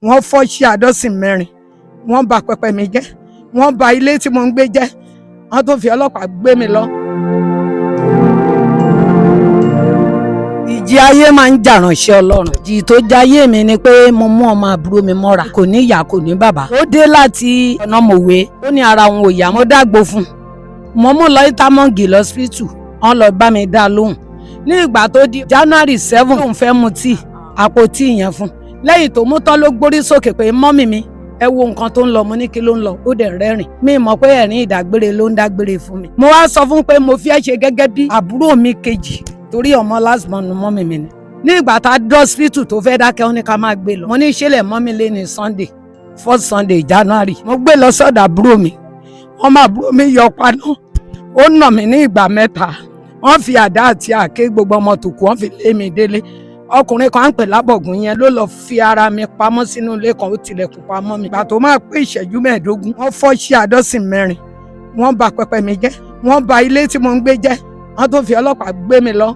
wọ́n fọ́ sí àdọ́sìn mẹ́rin, wọ́n bà pẹpẹ mi jẹ́, wọ́n bà ilé tí mo ń gbé jẹ́, wọ́n tó fi ọlọ́pàá gbé mi lọ. Ìjì ayé máa ń jà ránṣẹ́ Ọlọ́run. Ìjì tó jayé mi ni pé mo mú ọmọ àbúrò mi mọ́ra, kò ní ìyá kò ní bàbá. Ó dé láti ọ̀nà mòwe, ó ní ara òun ò yá, mo dágbo fún un. Mo mú lọ Ìtàmọ́ǹgì lọ́sípítù, wọ́n lọ bá mi dá lóhùn. Ní ìgbà tó di January 7 òun fẹ́ mu tíì, àpò tíì yẹn fún. Lẹ́yìn tó mú tán ló gbórí sókè pé mọ́mì mi ẹ wo nǹkan tó ń lọ, mo ní kí ló ń lọ, ó dẹ̀ rẹ́rìn. Mi mọ̀ pé ẹ̀rín ìdágbére ló ń dágbére fún mi. Mo wá sọ fún pé mo fi ẹ́ ṣe gẹ́gẹ́ bí àbúrò mi kejì torí ọmọ last born mọ́mì mi ni. Ní ìgbà tá a dé hospital tó fẹ́ dákẹ́ ó ní ká máa gbé lọ. Mo ní ìṣẹ̀lẹ̀ mọ́mì lé ní Sunday 1st Sunday January. Mo gbé lọ sọ́dọ̀ àbúrò mi, ọmọ àbúrò mi yọ paná, ó nà mí ní ìgbà 3. Wọ́n fi àdá àti àáké gbogbo ọmọ tòkù wọ́n fi lé mi délé. Ọkùnrin kan ń pè lábọ̀gùn yẹn ló lọ fi ara mi pamọ́ sínú ilé kan, ó tilẹ̀kùn pamọ́ mi. Ìgbà tó máa pé ìṣẹ́jú 15 wọ́n fọ́ sí àdọ́sìn mẹ́rin, wọ́n bà pẹpẹ mi jẹ́, wọ́n bà ilé tí mo ń gbé jẹ́, wọ́n tó fi ọlọ́pàá gbé mi lọ.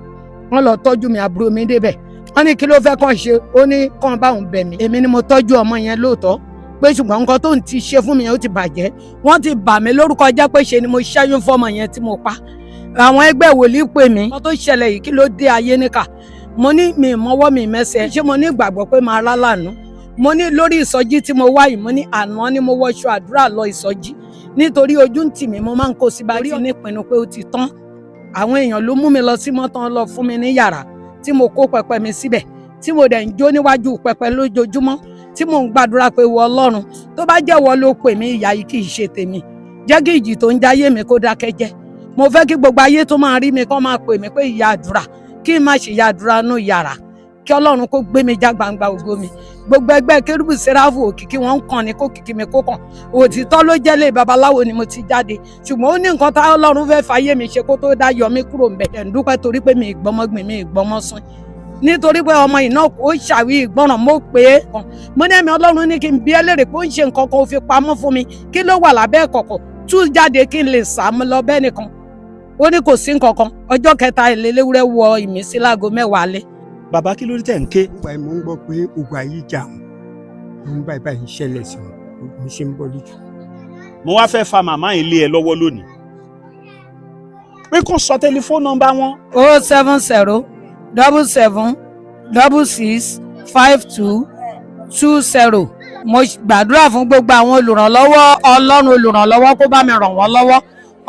Wọ́n lọ tọ́jú mi, àbúrò mi débẹ̀. Wọ́n ní kí ló fẹ́ kàn ṣe, ó ní kàn bá òun bẹ̀ mí. Èmi ni mo tọ́jú ọmọ yẹn lóòótọ́, pé ṣùgbọ́n nǹkan tó ń ti ṣe fún mi yẹn ó ti bàjẹ́. Wọ́n ti bà mí lórúkọ jẹ́ pé ṣe ni mo ṣẹ́yún fọ́mọ yẹn tí mo pa. Àwọn ẹgbẹ́ wòlíì pè mí, wọ́n tó ṣẹlẹ̀ yìí kí ló dé ayé níkà. Mo ní mi mọ́wọ́ mi mẹ́sẹ̀, ṣé mo ní ìgbàgbọ́ pé máa rá lànà. Mo ní lórí ìsọjí tí mo wá yìí, mo ní àná ni mo wọṣọ àdúrà lọ ìsọjí nítorí ojú ń tì mí, mo máa ń kó sí báyìí. Ó ní ìpinnu pé ó ti tán. Àwọn èèyàn ló mú mi lọ sí mọ́tàn lọ fún mi ní yàrá tí mo kó pẹpẹ mi síbẹ̀, tí mo dẹ̀ ń jó níwájú pẹpẹ lójoojúmọ́, tí mo ń gbàdúrà pé wọ Ọlọ́run tó bá jẹ́ wọ ló pè mí, ìyà yìí kì í ṣe tèmi, jẹ́ kí ìjì tó ń jayé mi kó dákẹ́ jẹ́. Mo fẹ́ kí gbogbo ayé tó máa rí mi kó máa pè mí pé ìyá àdúrà, kí n má ṣe ìyá àdúrà nú yàrá, kí Ọlọ́run kó gbé mi já gbangba ògo mi. Gbogbo ẹgbẹ́ Kérúbù Séráfù òkìkí wọn ń kàn ní kó kìkì mi kó kàn. Òtítọ́ ló jẹ́ lé babaláwo ni mo ti jáde, ṣùgbọ́n ó ní nǹkan tá Ọlọ́run fẹ́ fàyè mi ṣe kó tó dá yọ mí kúrò ńbẹ̀. Ẹ̀ ń dúpẹ́ torí pé mi ìgbọ́mọgbìn mi ìgbọ́mọsún, nítorí pé ọmọ iná ó ṣàwí ìgbọràn. Mo pè é kan, mo ní ẹ̀mí Ọlọ́run ní kí n bi ẹ́ léèrè pé ó ń ṣe nǹkan kan ó fi pamọ́ fún mi, kí ló wà lábẹ́ ìkọ̀kọ̀, tú jáde kí n lè sá mi lọ bẹ́ẹ̀ nìkan. Ó ní kò sí nǹkan kan. Ọjọ́ kẹta ìlélẹ́wúrẹ́ wọ ìmísí láago 10 alẹ́. Bàbá kí ló dé tẹ̀ ń ké? Ìgbà yìí mo ń gbọ́ pé ogun ayé jà wọ́n, ń báyìí ń ṣẹlẹ̀ sí wọn, mo ṣe ń bọ́ lójú. Mo wá fẹ́ fa màmá yìí lé ẹ lọ́wọ́ lónìí pé kó sọ tẹlifóònù nọ́mbà wọn. 070 77 66 5220. Mo gbàdúrà fún gbogbo àwọn olùrànlọ́wọ́ Ọlọ́run, olùrànlọ́wọ́ kó bá mi ràn wọ́n lọ́wọ́.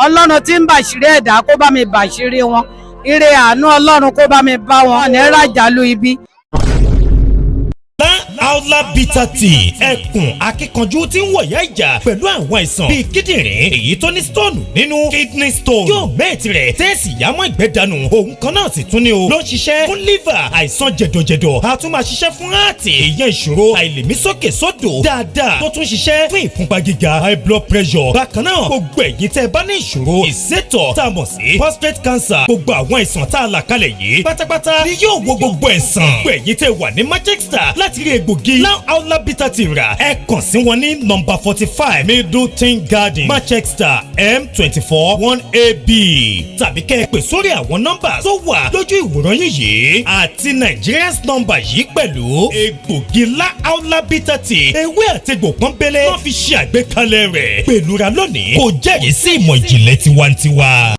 Ọlọ́run tí ń bàṣírí ẹ̀dá kó bá mi bàṣírí wọn. Ire àánú Ọlọ́run kó bá mi bá wọn. Ní rájàlú ibi. Aula Bitter Tea, ẹkùn akíkanjú tí ń wọ̀yá ìjà pẹ̀lú àwọn àìsàn bíi kíndìnrín, èyí tó ní stone nínú, kidney stone, yóò gbé tirẹ̀ tẹ́ẹ̀sì yámọ́ ìgbẹ́ dànù. Òun kan náà sì tún ní o, ló ń ṣiṣẹ́ fún liver, àìsàn jẹ̀dọ̀jẹ̀dọ̀, a tún máa ṣiṣẹ́ fún heart, èèyàn ìṣòro àìlèmí sókè sódò dáadáa, tó tún ṣiṣẹ́ fún ìfúnpá gíga, high blood pressure. Bákan náà, gbogbo ẹ̀yin tẹ́ bá ní ìṣòro ìsétọ̀ tá a mọ̀ sí prostate cancer, gbogbo àwọn àìsàn tá a là kalẹ̀ yìí pátápátá ni yóò wo gbogbo ẹ̀sán. Gbogbo ẹ̀yin tẹ́ wà ní Manchester láti rí egbògi Aula Bitter Tea rà, ẹ kàn sí wọn ní nọ́mbà 45 Middleton Garden, Manchester M24 1AB, tàbí kẹ́ ẹ pè sórí àwọn nọ́mbà tó wà lójú ìwòran yìí àti Nigerians nọ́mbà yìí pẹ̀lú. Egbògi Aula Bitter Tea, ewé àtegbò pọ́nbélé wọ́n fi ṣe àgbékalẹ̀ rẹ̀. Pẹ̀lúra lónìí kò jẹ́rìí sí ìmọ̀ ìjìnlẹ̀ tiwantiwa.